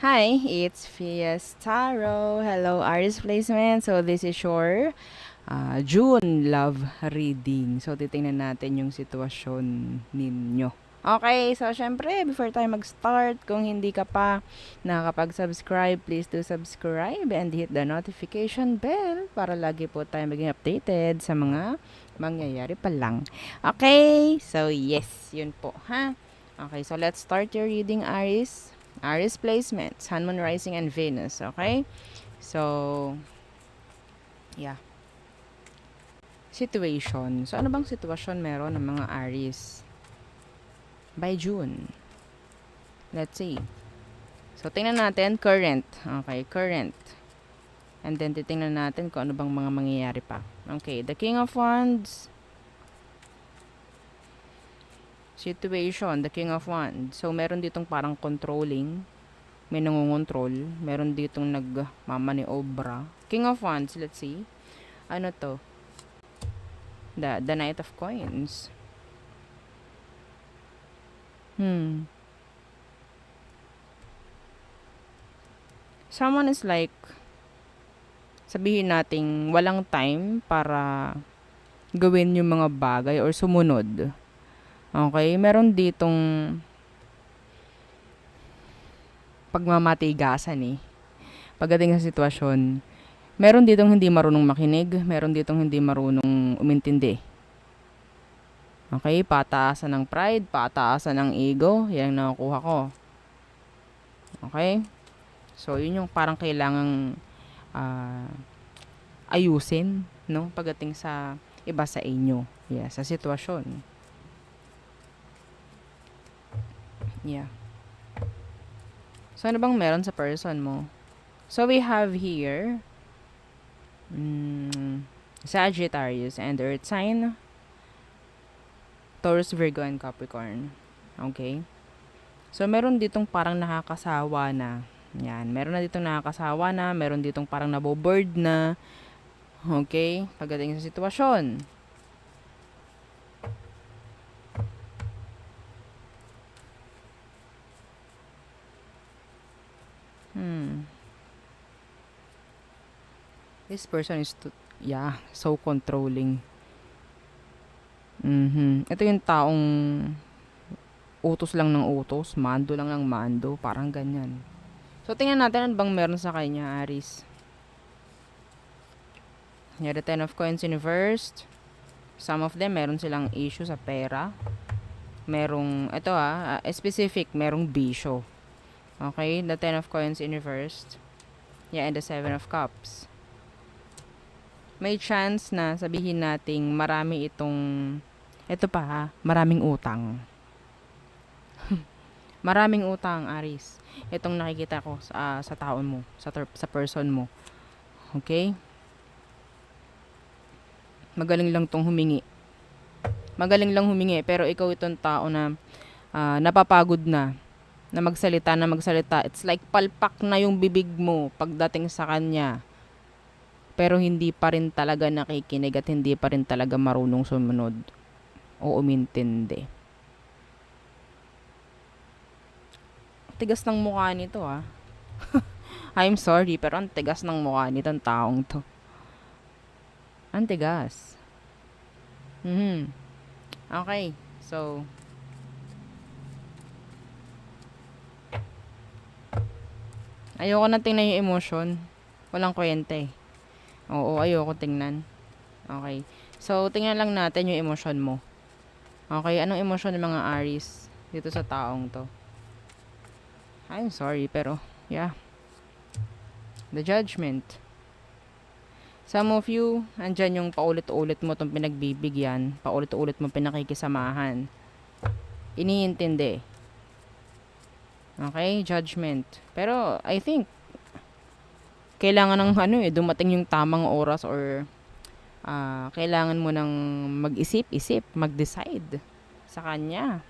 Hi, it's Fiestaro. Hello, Aries Placement. So, this is your June love reading. So, titingnan natin yung sitwasyon ninyo. Okay, so syempre, before tayo mag-start, kung hindi ka pa nakakapag-subscribe, please do subscribe and hit the notification bell para lagi po tayo maging updated sa mga mangyayari pa lang. Okay, so yes, yun po, ha? Okay, so let's start your reading, Aries. Aries placement, Sun, Moon, Rising, and Venus. Okay? So, yeah. Situation. So, ano bang sitwasyon meron ng mga Aries by June? Let's see. So, tingnan natin current. Okay, current. And then, titingnan natin kung ano bang mga mangyayari pa. Okay, the King of Wands. Situation, the King of Wands. So, meron ditong parang controlling. May nangungontrol. Meron ditong nagmamaniobra. King of Wands, let's see. Ano to? The Knight of Coins. Someone is like, sabihin nating walang time para gawin yung mga bagay or sumunod. Okay? Meron ditong pagmamatigasan eh. Pagdating sa sitwasyon, meron ditong hindi marunong makinig, meron ditong hindi marunong umintindi. Okay? Pataasan ng pride, pataasan ng ego, yan ang nakukuha ko. Okay? So, yun yung parang kailangang ayusin, no? Pagdating sa iba sa inyo. Yeah, sa sitwasyon. Yeah. So, ano bang meron sa person mo? So, we have here Sagittarius and Earth sign, Taurus, Virgo, and Capricorn. Okay? So, meron ditong parang nakakasawa na. Yan. Meron na ditong nakakasawa na. Meron ditong parang naboboard na. Okay? Pagdating sa sitwasyon. This person is so controlling. Ito yung taong utos lang ng utos, mando lang ng mando, parang ganyan. So, tingnan natin ano bang meron sa kanya, Aries. Yeah, the Ten of Coins in reversed. Some of them, meron silang issue sa pera. Merong, ito specific, merong bisyo. Okay, the Ten of Coins in reversed. Yeah, and the Seven of Cups. May chance na sabihin nating marami maraming utang. Maraming utang, Aries. Itong nakikita ko sa taon mo, sa person mo. Okay? Magaling lang tong humingi. Magaling lang humingi, pero ikaw itong tao na napapagod na magsalita. It's like palpak na yung bibig mo pagdating sa kanya. Pero hindi pa rin talaga nakikinig at hindi pa rin talaga marunong sumunod o umintindi. Tigas ng mukha nito I'm sorry, pero ang tigas ng mukha nitong taong to. Ang tigas. Okay, so ayoko na tingnan yung emotion. Walang kwenta eh. Oo, ayoko tingnan. Okay. So, tingnan lang natin yung emotion mo. Okay, anong emotion ng mga Aries dito sa taong to? I'm sorry, pero, yeah. The Judgment. Some of you, andyan yung paulit-ulit mo itong pinagbibigyan. Paulit-ulit mo pinakikisamahan. Iniintindi. Okay, Judgment. Pero, I think, kailangan ng dumating yung tamang oras or kailangan mo nang mag-isip, mag-decide sa kanya.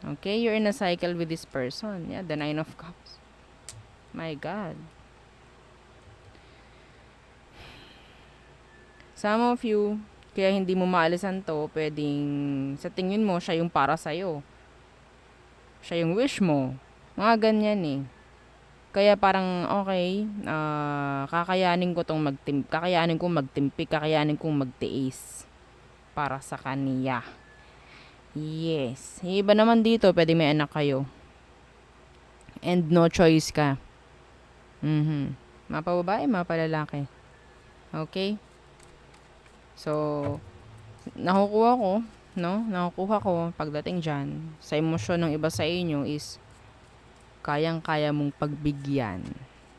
Okay, you're in a cycle with this person. Yeah, the Nine of Cups. My God. Some of you, kaya hindi mo maalisan to, pwedeng sa tingin mo, siya yung para sa'yo. Siya yung wish mo. Mga ganyan eh. Kaya parang, okay, kakayanin kong magtimpi, kakayanin kong magtiis para sa kaniya. Yes. Yung iba naman dito, pwede may anak kayo. And no choice ka. Mapa babae, mapa lalaki. Okay? So, nakukuha ko, no? Nakukuha ko pagdating dyan, sa emosyon ng iba sa inyo is, kayang-kaya mong pagbigyan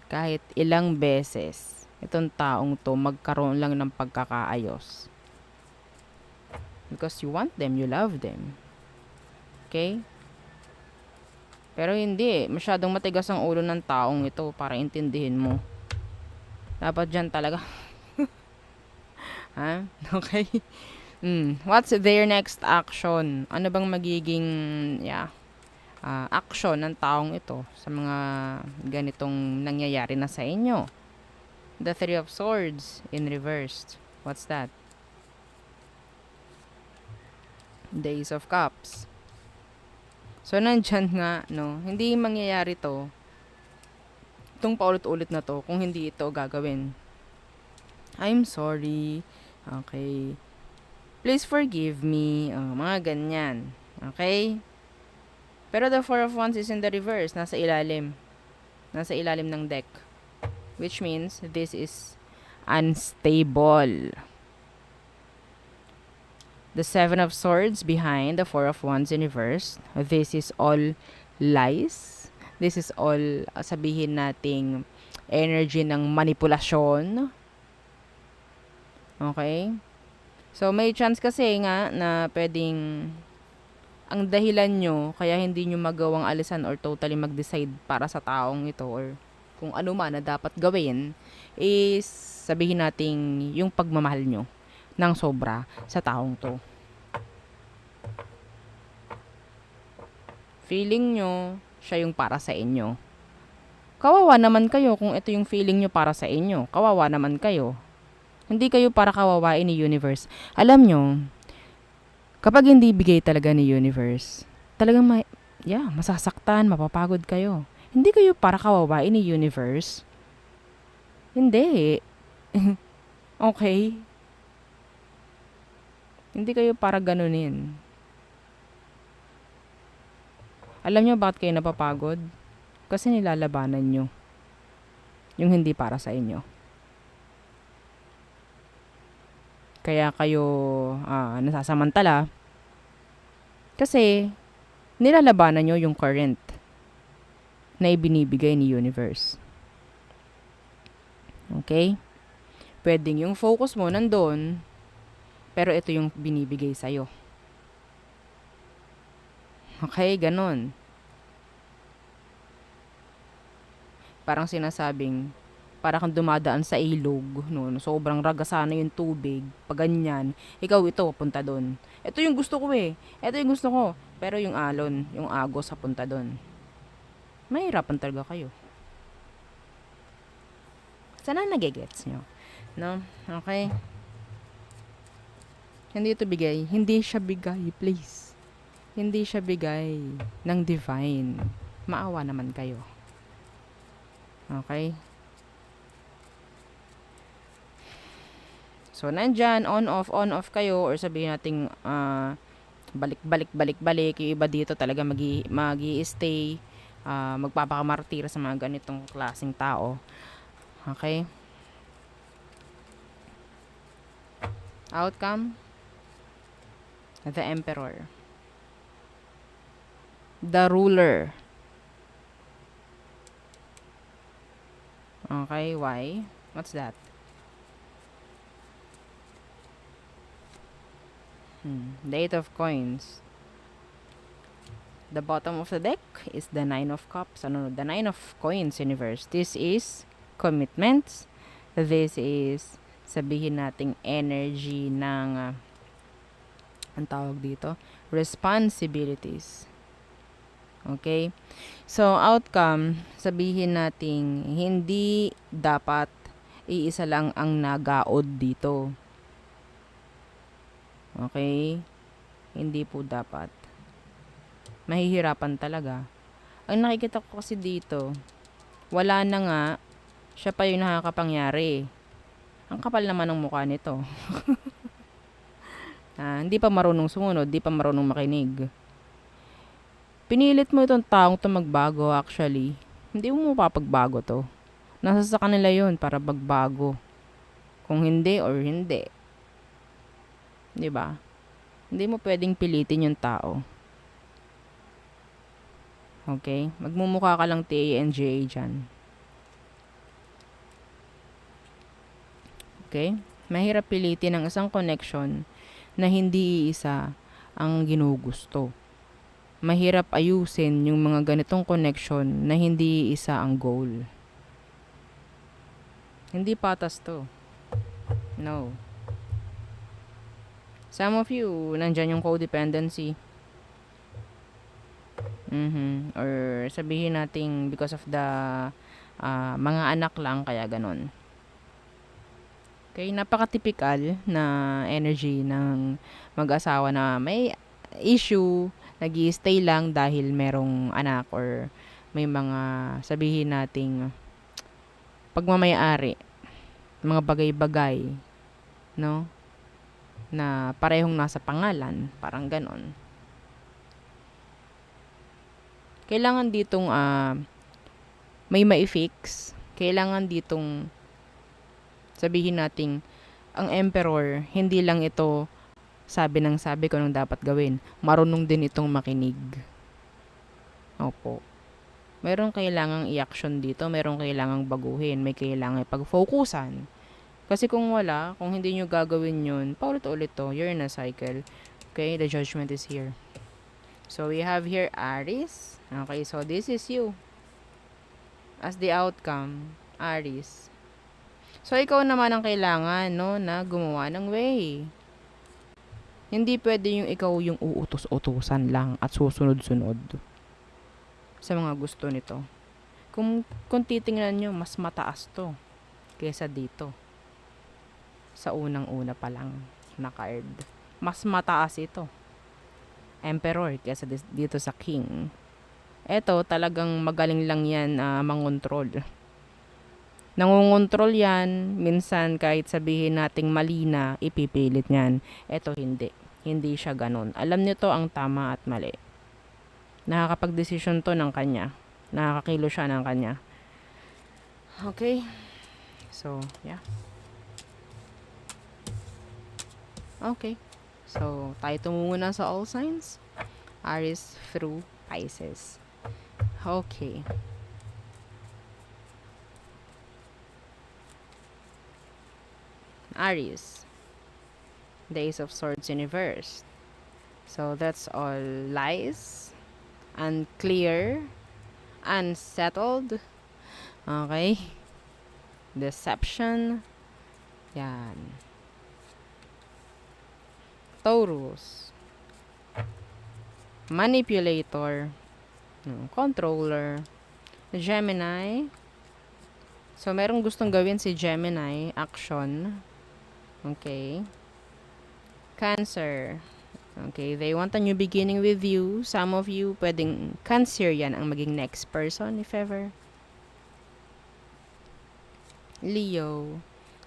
kahit ilang beses itong taong to magkaroon lang ng pagkakaayos. Because you want them, you love them. Okay? Pero hindi, masyadong matigas ang ulo ng taong ito para intindihin mo. Dapat dyan talaga. Ha? Okay? What's their next action? Ano bang magiging, action ng taong ito sa mga ganitong nangyayari na sa inyo? The Three of Swords in reversed. What's that? The Ace of Cups. So, nandyan nga, no? Hindi mangyayari to, itong paulit-ulit na to, kung hindi ito gagawin. I'm sorry. Okay. Please forgive me. Mga ganyan. Okay? Pero the Four of Wands is in the reverse. Nasa ilalim. Nasa ilalim ng deck. Which means, this is unstable. The Seven of Swords behind the Four of Wands in reverse. This is all lies. This is all, sabihin nating, energy ng manipulasyon. Okay? So, may chance kasi nga na pwedeng ang dahilan nyo, kaya hindi nyo magawang alisan or totally mag-decide para sa taong ito or kung ano man na dapat gawin, is sabihin nating yung pagmamahal nyo ng sobra sa taong to. Feeling nyo, siya yung para sa inyo. Kawawa naman kayo kung ito yung feeling nyo para sa inyo. Kawawa naman kayo. Hindi kayo para kawawain ni universe. Alam nyo, kapag hindi bigay talaga ni universe, talagang masasaktan, mapapagod kayo. Hindi kayo para kawawain ni universe. Hindi. Okay? Hindi kayo para ganunin. Alam nyo bakit kayo napapagod? Kasi nilalabanan nyo yung hindi para sa inyo. Kaya kayo nasasamantala kasi nilalabanan nyo yung current na ibinibigay ni universe. Okay? Pwedeng yung focus mo nandun, pero ito yung binibigay sa'yo. Okay, ganun. Parang sinasabing, para kang dumadaan sa ilog, no? Sobrang ragasana yung tubig, pag ganyan, ikaw ito, punta doon. Ito yung gusto ko eh. Ito yung gusto ko. Pero yung alon, yung agos, punta doon. Mahirapan talaga kayo. Sana nagigets nyo. No? Okay? Hindi ito bigay. Hindi siya bigay, please. Hindi siya bigay ng divine. Maawa naman kayo. Okay? So, nandyan, on, off kayo, or sabihin natin, balik. Yung iba dito talaga magi-stay, magpapakamartir sa mga ganitong klaseng tao. Okay? Outcome? The Emperor. The Ruler. Okay, why? What's that? The Eight of Coins. The bottom of the deck is the Nine of Cups. The Nine of Coins universe. This is commitments. This is, sabihin nating energy ng, ang tawag dito, responsibilities. Okay? So, outcome, sabihin nating hindi dapat iisa lang ang nagaod dito. Okay? Hindi po dapat. Mahihirapan talaga. Ang nakikita ko kasi dito, Wala na nga, siya pa yung nakakapangyari. Ang kapal naman ng mukha nito. Hindi pa marunong sumunod, hindi pa marunong makinig. Pinilit mo itong taong to magbago actually. Hindi mo mapapagbago to. Nasa sa kanila yun para magbago. Kung hindi or hindi. 'Di ba? Hindi mo pwedeng pilitin yung tao. Okay? Magmumukha ka lang TANGA dyan. Okay? Mahirap pilitin ang isang connection na hindi iisa ang ginugusto. Mahirap ayusin yung mga ganitong connection na hindi isa ang goal. Hindi patas to. No. Some of you, nandyan yung codependency. Or sabihin natin because of the mga anak lang, kaya ganon. Okay, napaka-typical na energy ng mag-asawa na may issue, nag-i-stay lang dahil merong anak or may mga sabihin nating pagmamayari, mga bagay-bagay, no? Na parehong nasa pangalan, parang ganon. Kailangan ditong may ma-fix. Kailangan ditong sabihin nating ang emperor, hindi lang ito sabi ng sabi ko nung dapat gawin. Marunong din itong makinig. Opo. Merong kailangang i-action dito, merong kailangang baguhin, may kailangang ipag-focusan. Kasi kung wala, kung hindi nyo gagawin yun, paulit-ulit to, you're in a cycle. Okay, the judgment is here. So, we have here Aries. Okay, so this is you. As the outcome, Aries. So, ikaw naman ang kailangan, no, na gumawa ng way. Hindi pwede yung ikaw yung uutos-utusan lang at susunod-sunod sa mga gusto nito. Kung titingnan nyo, mas mataas to kesa dito. Sa unang-una pa lang na card. Mas mataas ito. Emperor kesa dito sa King. Eto, talagang magaling lang yan mangontrol. Nangungontrol yan, minsan kahit sabihin nating mali na, ipipilit niyan. Eto hindi. Hindi siya ganun. Alam nito ang tama at mali. Nakakapag-desisyon to ng kanya. Nakakakilo siya ng kanya. Okay? So, yeah. Okay. So, tayo tumungo na sa all signs. Aries through Pisces. Okay. Aries. The Ace of Swords in reverse. So, that's all lies, unclear, unsettled. Okay. Deception. Yan. Taurus. Manipulator. Controller. Gemini. So, merong gustong gawin si Gemini. Action. Okay. Cancer. Okay, they want a new beginning with you. Some of you, pwedeng Cancer yan ang maging next person, if ever. Leo.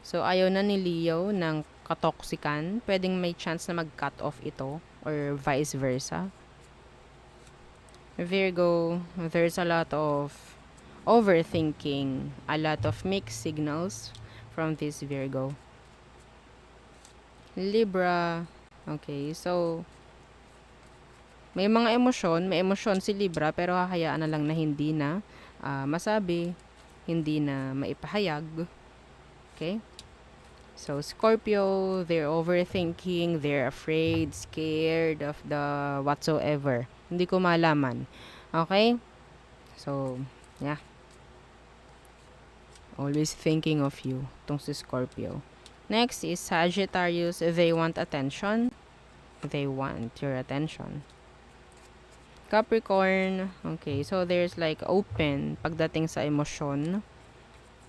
So, ayaw na ni Leo ng katoksikan. Pwedeng may chance na mag-cut off ito or vice versa. Virgo, there's a lot of overthinking, a lot of mixed signals from this Virgo. Libra. Okay, so may mga emosyon, may emosyon si Libra pero hahayaan na lang na hindi na masabi, hindi na maipahayag. Okay? So Scorpio, they're overthinking, they're afraid, scared of the whatsoever. Hindi ko malaman. Okay? So, yeah. Always thinking of you, tong si Scorpio. Next is Sagittarius. They want attention. They want your attention. Capricorn. Okay, so there's like open pagdating sa emosyon.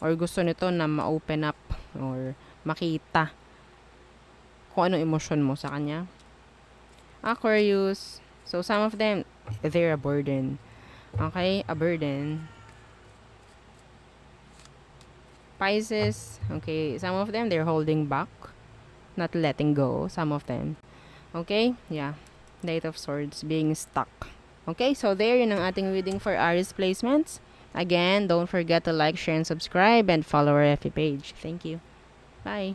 Or gusto nito na ma-open up or makita kung anong emosyon mo sa kanya. Aquarius. So some of them, they're a burden. Okay, a burden. Pisces, okay, some of them, they're holding back, not letting go, some of them. Okay, yeah. Knight of Swords, being stuck. Okay, so there, yun ang ating reading for Aries placements. Again, don't forget to like, share, and subscribe, and follow our FB page. Thank you. Bye.